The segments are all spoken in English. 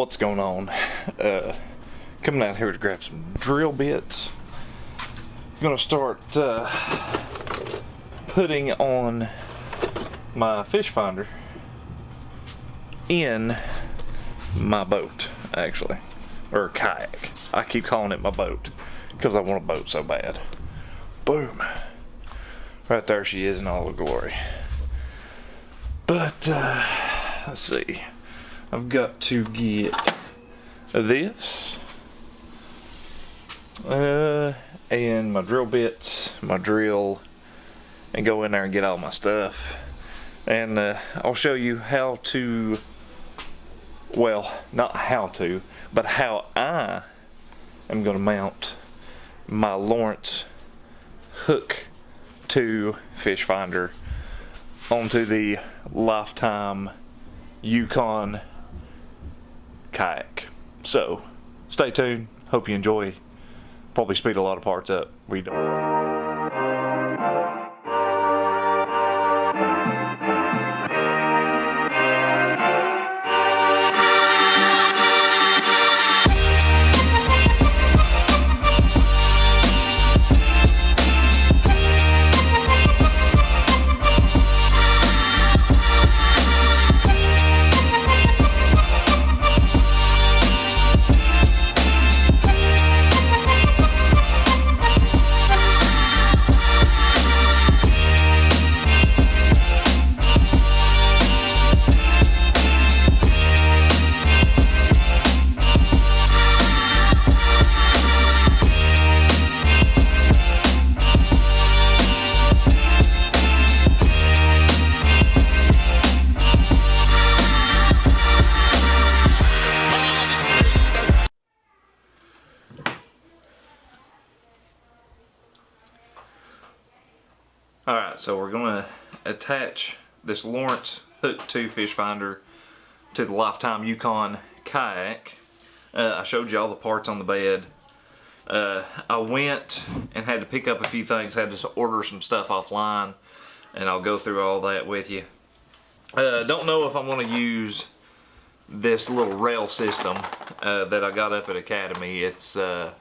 what's going on. Coming out here to grab some drill bits. Gonna start putting on my fish finder in my boat, actually, or kayak. I keep calling it my boat because I want a boat so bad. Boom, right there she is in all her glory. But let's see, I've got to get this and my drill bits, my drill, and go in there and get all my stuff. And I'll show you how to, well, not how to, but how I am going to mount my Lawrence hook to fish finder onto the Lifetime Yukon kayak. So stay tuned, hope you enjoy. Probably speed a lot of parts up. We don't. Alright, so we're going to attach this Lawrence hook to fish finder to the Lifetime Yukon kayak. I showed you all the parts on the bed. I went and had to pick up a few things, had to order some stuff offline, and I'll go through all that with you. Don't know if I want to use this little rail system that I got up at Academy. It's the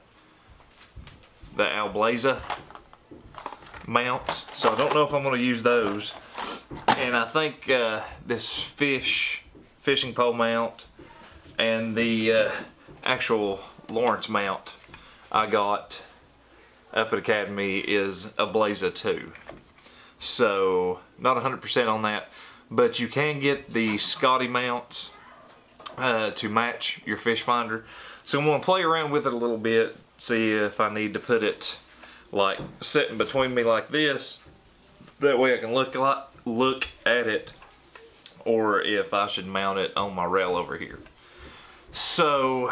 Alblaza mounts, so I don't know if I'm going to use those. And I think this fishing pole mount and the actual Lawrence mount I got up at Academy is a Blaza 2. So not 100% on that, but you can get the Scotty mounts to match your fish finder. So I'm going to play around with it a little bit, see if I need to put it like sitting between me like this, that way I can look at it, or if I should mount it on my rail over here. So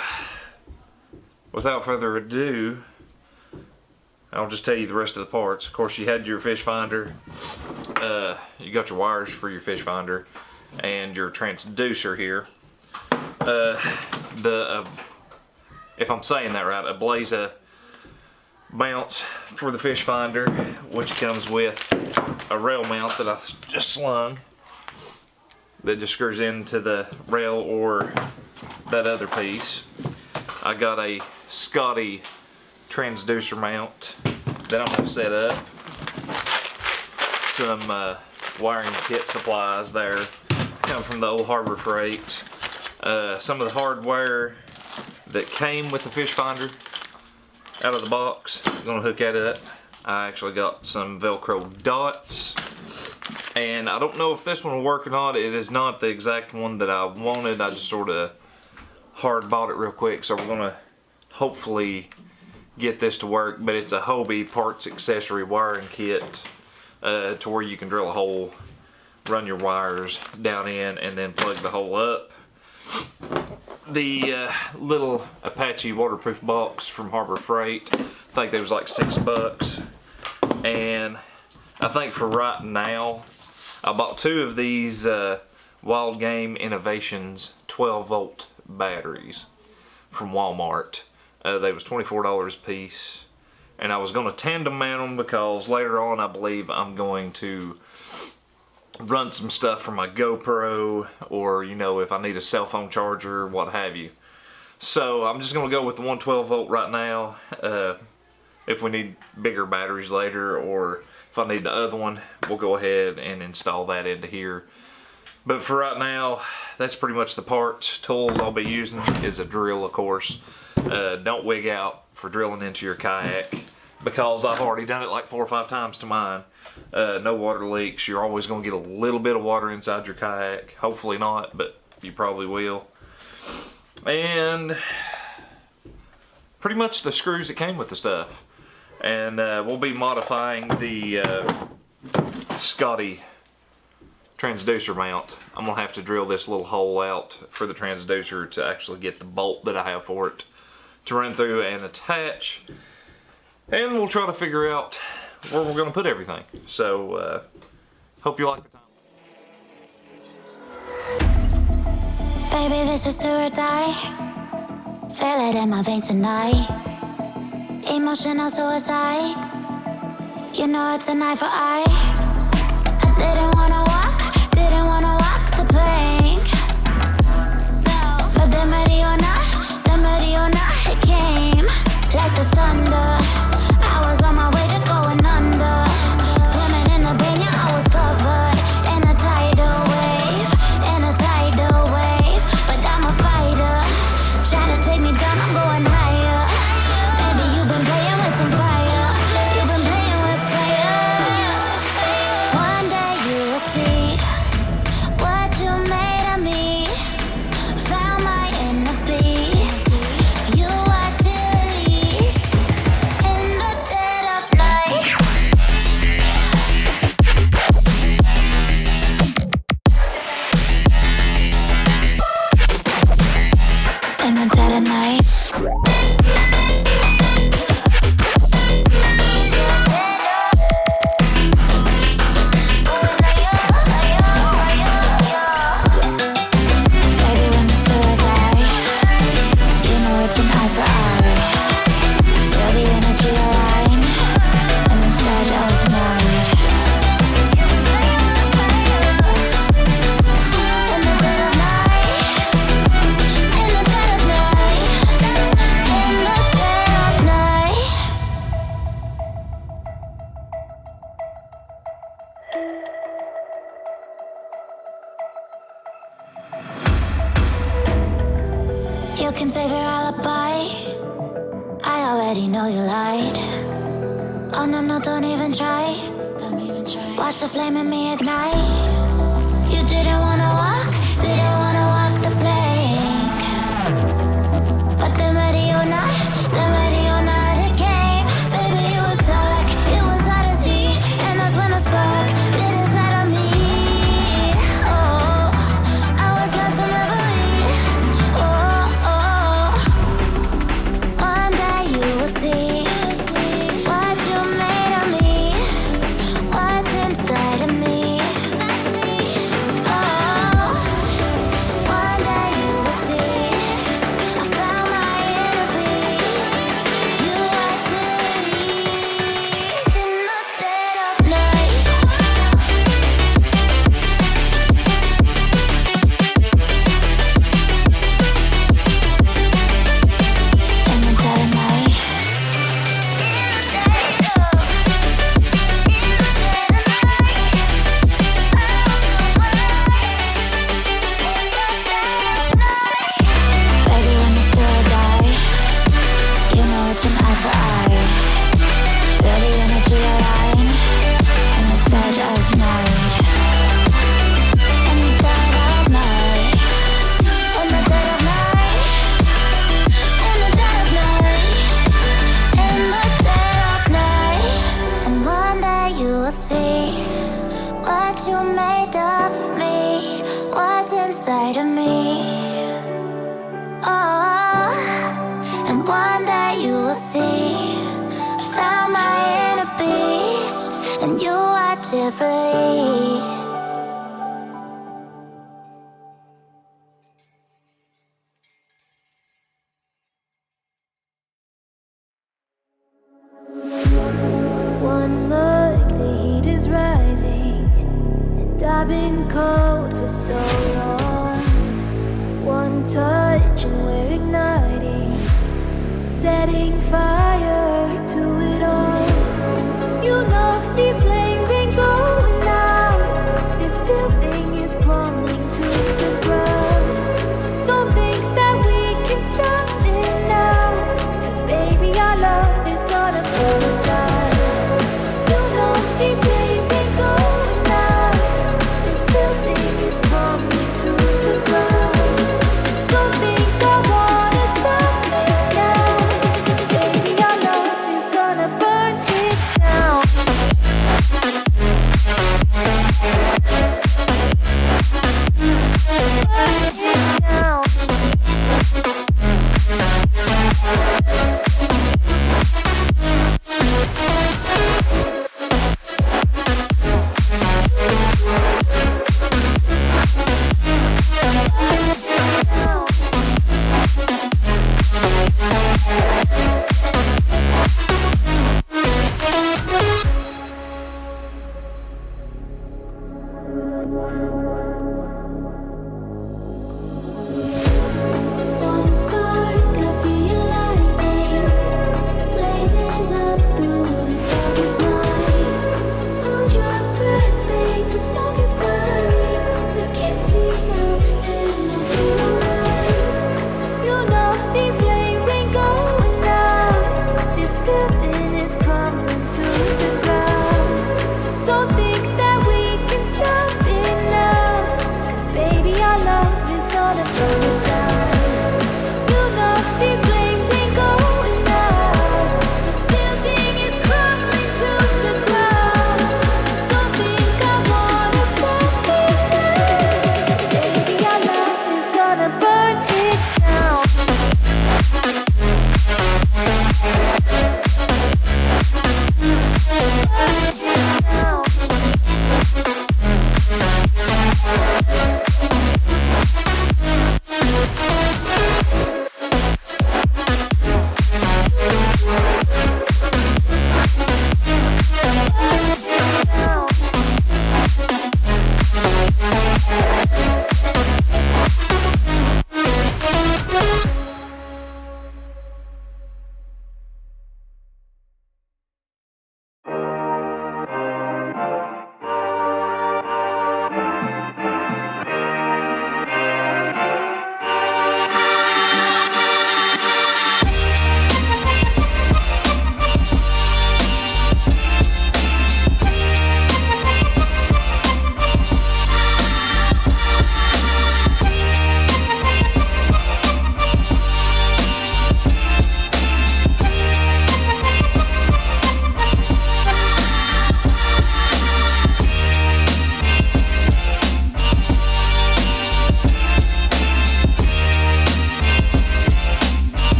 without further ado, I'll just tell you the rest of the parts. Of course, you had your fish finder, you got your wires for your fish finder, and your transducer here. If I'm saying that right, a Blaza mounts for the fish finder, which comes with a rail mount that I just slung that just screws into the rail or that other piece. I got a Scotty transducer mount that I'm going to set up. Some wiring kit supplies there come from the old Harbor Freight. Some of the hardware that came with the fish finder out of the box, I'm gonna hook that up. I actually got some Velcro dots, and I don't know if this one will work or not. It is not the exact one that I wanted. I just sort of hard bought it real quick, so we're gonna hopefully get this to work. But it's a Hobie parts accessory wiring kit to where you can drill a hole, run your wires down in, and then plug the hole up. The little Apache waterproof box from Harbor Freight, I think they was like $6, and I think for right now I bought 2 of these Wild Game Innovations 12-volt batteries from Walmart. They was $24 a piece, and I was going to tandem mount them because later on I believe I'm going to run some stuff from my GoPro, or you know, if I need a cell phone charger, what have you. So I'm just gonna go with the 112 volt right now. If we need bigger batteries later, or if I need the other one, we'll go ahead and install that into here. But for right now, that's pretty much the parts. Tools I'll be using is a drill, of course. Don't wig out for drilling into your kayak, because I've already done it like 4 or 5 times to mine. No water leaks. You're always going to get a little bit of water inside your kayak. Hopefully not, but you probably will. And pretty much the screws that came with the stuff. And we'll be modifying the Scotty transducer mount. I'm gonna have to drill this little hole out for the transducer to actually get the bolt that I have for it to run through and attach. And we'll try to figure out where we're gonna put everything. So hope you like the time. Baby, this is do or die. Feel it in my veins tonight. Emotional suicide. You know it's an eye for eye. I didn't wanna walk the plank. But the Mariona, it came like the thunder. I was on my way to going under. Swimming in the banya, I was covered in a tidal wave, But I'm a fighter. Try to take me down, I'm going higher. Baby, you've been playing with some fire. You've been playing with fire. One day you will see what you made of me. Found my inner peace. You watch it release in the dead of night. In the dead of night. Baby, when it's do or die, you know it's an eye for eye. Feel the energy align in the dead of night. In the dead of night. In the dead of night. In the dead of night. You can save your alibi. I already know you lied. Oh no, no, don't even try. Watch the flame in me ignite. You didn't wanna walk the plank. But the Mariona, it came. Baby, it was dark, it was hard to see. And that's when a spark lit inside of me. Oh, I was lost from reverie. Oh, one day you will see what you made of me, what's inside of me. Oh, one day you will see I found my inner peace. You watch it release in the dead of night. In the dead of night. Baby, when it's do or die, you know it's an eye for eye. Feel the energy align in the dead of night. In the dead of night. In the dead of night. In the dead of night. In the dead of night. And one day you will see what you made of me, what's inside of me. Oh, and one day you will see I found my inner beast, and you watch it release. One look, the heat is rising, and I've been cold for so long. One touch and we're igniting.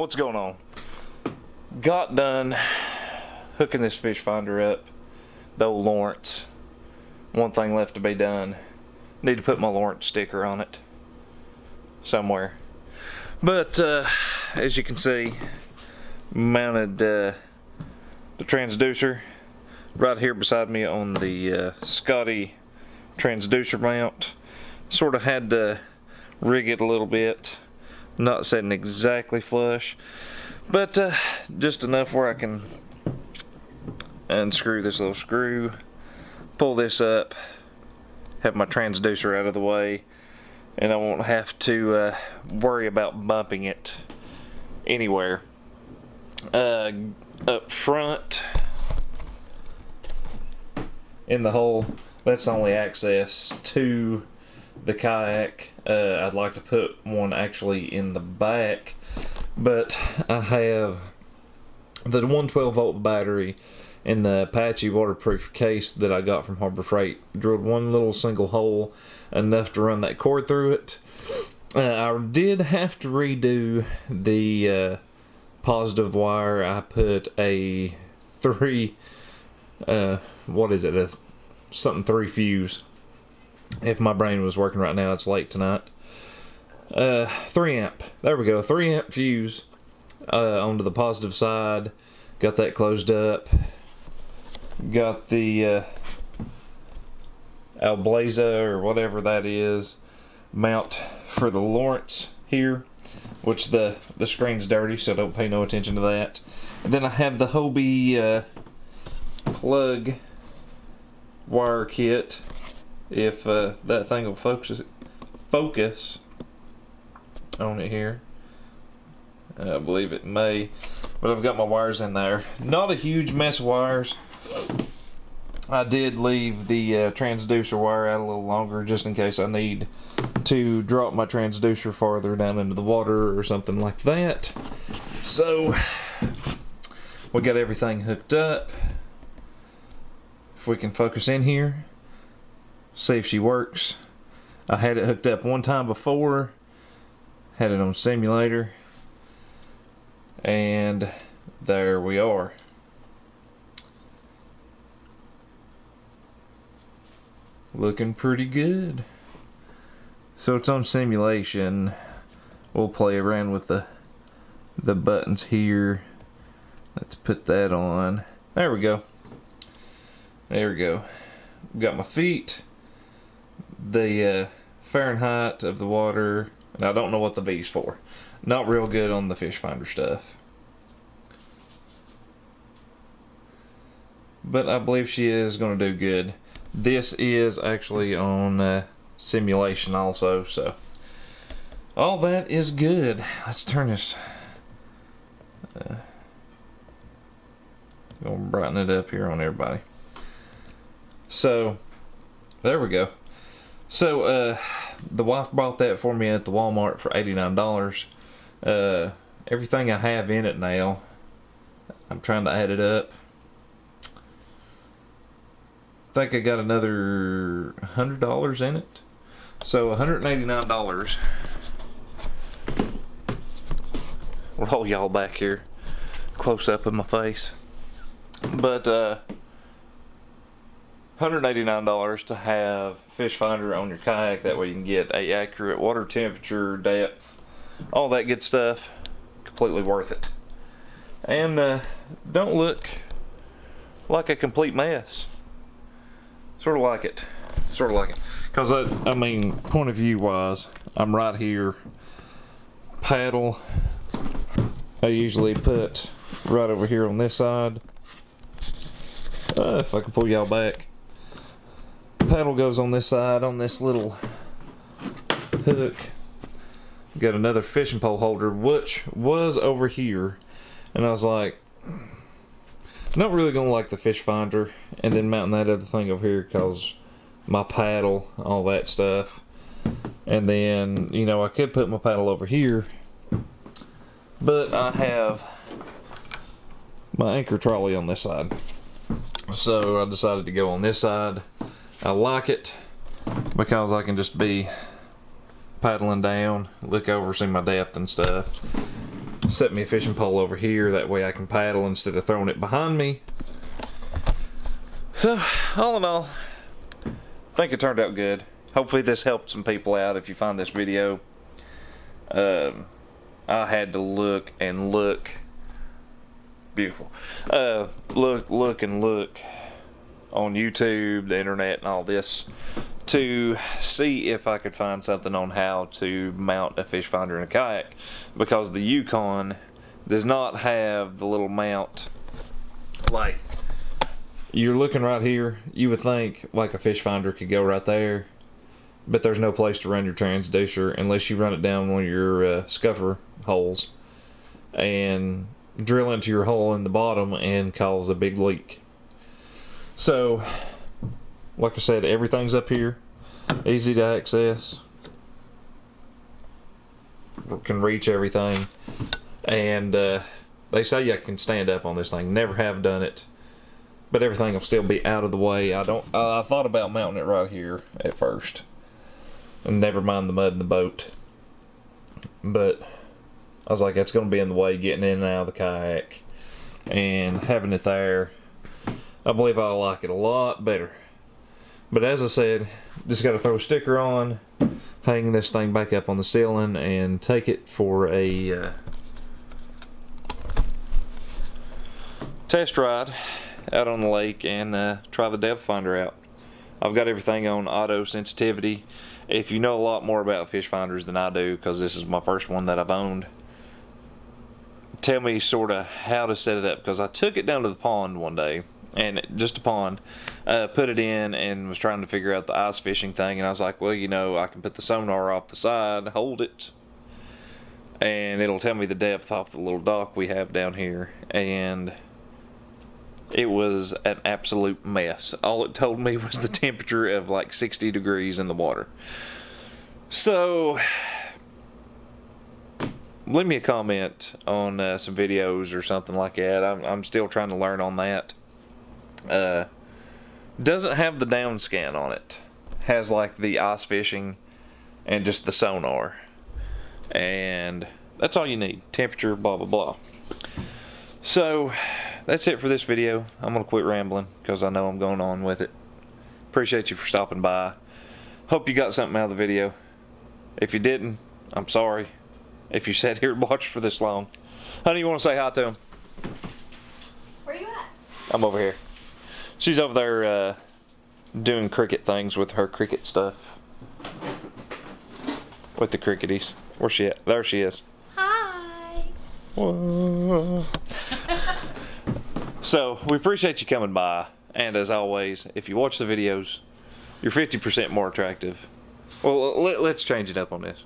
what's going on? Got done hooking this fish finder up, the old Lawrence. One thing left to be done. Need to put my Lawrence sticker on it somewhere. But as you can see, mounted the transducer right here beside me on the Scotty transducer mount. Sort of had to rig it a little bit, not setting exactly flush, but just enough where I can unscrew this little screw, pull this up, have my transducer out of the way, and I won't have to worry about bumping it anywhere. Up front in the hole, that's the only access to the kayak. I'd like to put one actually in the back, but I have the 112 volt battery in the Apache waterproof case that I got from Harbor Freight. Drilled one little single hole, enough to run that cord through it. I did have to redo the positive wire. I put a 3 something 3 fuse. If my brain was working right now, it's late tonight. 3 amp, there we go, 3 amp fuse onto the positive side. Got that closed up. Got the Alblaza or whatever that is mount for the Lawrence here, which the screen's dirty, so don't pay no attention to that. And then I have the Hobie plug wire kit, if that thing will focus on it here. I believe it may, but I've got my wires in there. Not a huge mess of wires. I did leave the transducer wire out a little longer just in case I need to drop my transducer farther down into the water or something like that. So we got everything hooked up. If we can focus in here, see if she works. I had it hooked up one time before, had it on simulator, and there we are. Looking pretty good. So it's on simulation. We'll play around with the buttons here. Let's put that on. There we go. There we go. Got my feet, the Fahrenheit of the water, and I don't know what the V's for. Not real good on the fish finder stuff. But I believe she is going to do good. This is actually on simulation also, so all that is good. Let's turn this. Gonna brighten it up here on everybody. So there we go. So the wife bought that for me at the Walmart for $89. Everything I have in it now, I'm trying to add it up. I think I got another $100 in it, so $189. We'll hold y'all back here close up in my face, but $189 to have Fish Finder on your kayak. That way you can get a accurate water temperature, depth, all that good stuff. Completely worth it. And don't look like a complete mess. Sort of like it. Sort of like it. Because, I mean, point of view wise, I'm right here. Paddle, I usually put right over here on this side. If I can pull y'all back. Paddle goes on this side, on this little hook. Got another fishing pole holder, which was over here. And I was like, not really gonna like the fish finder and then mounting that other thing over here because my paddle, all that stuff. And then, you know, I could put my paddle over here, but I have my anchor trolley on this side. So I decided to go on this side. I like it because I can just be paddling down, look over, see my depth and stuff. set me a fishing pole over here. That way I can paddle instead of throwing it behind me. So, all in all, I think it turned out good. Hopefully this helped some people out if you find this video. I had to look and look. Beautiful. Look and look on YouTube, the internet, and all this to see if I could find something on how to mount a fish finder in a kayak, because the Yukon does not have the little mount. Like, you're looking right here, you would think like a fish finder could go right there, but there's no place to run your transducer unless you run it down one of your scuffer holes and drill into your hole in the bottom and cause a big leak. So, like I said, everything's up here, easy to access, can reach everything, and they say I can stand up on this thing. Never have done it, but everything will still be out of the way. I thought about mounting it right here at first, and never mind the mud in the boat, but I was like, that's going to be in the way getting in and out of the kayak, and having it there, I believe I'll like it a lot better. But as I said, just got to throw a sticker on, hang this thing back up on the ceiling, and take it for a test ride out on the lake and try the depth finder out. I've got everything on auto sensitivity. If you know a lot more about fish finders than I do, because this is my first one that I've owned, tell me sort of how to set it up, because I took it down to the pond one day, and just a pond, put it in and was trying to figure out the ice fishing thing, and I was like, well, you know, I can put the sonar off the side, hold it, and it'll tell me the depth off the little dock we have down here, and it was an absolute mess. All it told me was the temperature of like 60 degrees in the water. So leave me a comment on some videos or something like that. I'm still trying to learn on that. Doesn't have the down scan on it. Has like the ice fishing and just the sonar, and that's all you need. Temperature, blah blah blah. So that's it for this video. I'm gonna quit rambling because I know I'm going on with it. Appreciate you for stopping by. Hope you got something out of the video. If you didn't, I'm sorry. If you sat here and watched for this long. Honey, you want to say hi to him? Where you at? I'm over here. She's over there doing cricket things with her cricket stuff. With the cricketies. Where's she at? There she is. Hi. Whoa. So, we appreciate you coming by. And as always, if you watch the videos, you're 50% more attractive. Well, let's change it up on this.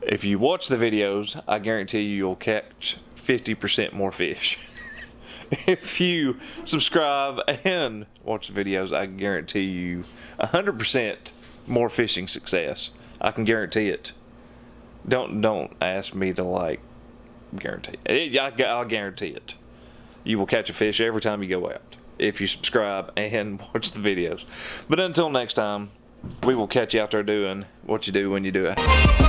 If you watch the videos, I guarantee you'll catch 50% more fish. If you subscribe and watch the videos, I guarantee you 100% more fishing success. I can guarantee it. Don't ask me to like guarantee it. I'll guarantee it. You will catch a fish every time you go out if you subscribe and watch the videos. But until next time, we will catch you out there doing what you do when you do it.